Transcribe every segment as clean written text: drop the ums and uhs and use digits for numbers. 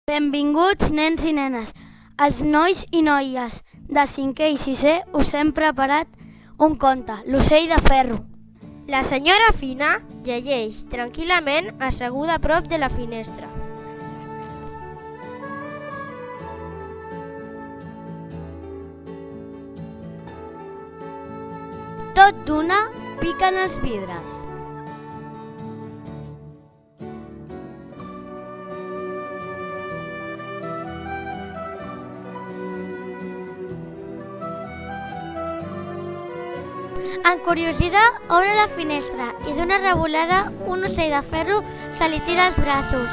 Benvinguts, nens i nenes. Els nois i noies de 5è i 6è us hem preparat un conte, l'ocell de ferro. La senyora Fina llegeix tranquil·lament asseguda a prop de la finestra. Tot d'una piquen els vidres. Encuriosidad, obre la finestra i d'una revolada un ocell de ferro se li tira als braços.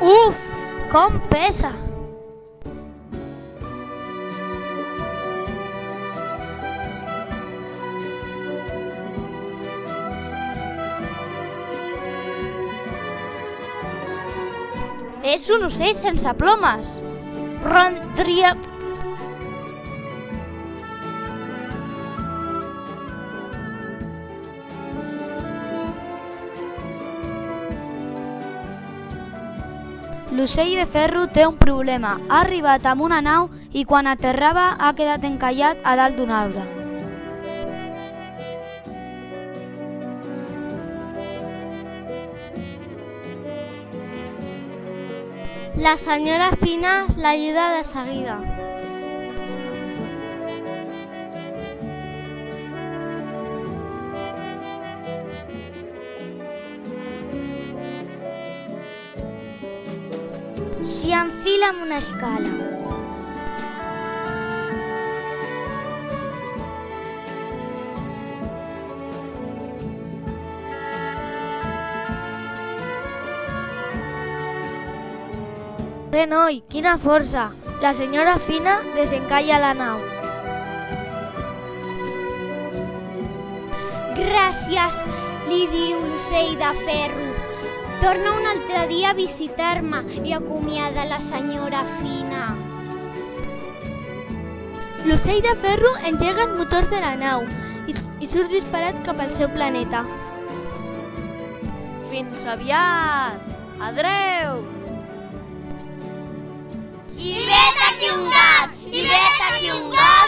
Uf, com pesa! És un ocell sense plomes. Rondria... L'ocell de ferro té un problema. Ha arribat amb una nau i quan aterrava ha quedat encallat a dalt d'un arbre. La senyora Fina l'ajuda de seguida. S'hi enfila amb una escala. Noi, quina força! La senyora Fina desencalla la nau. Gràcies, li diu l'ocell de ferro. Torna un altre dia a visitar-me i acomiada la senyora Fina. L'ocell de ferro engega els motors de la nau i surt disparat cap al seu planeta. Fins aviat! Adreu! I vet aquí un gat! I vet aquí un gat!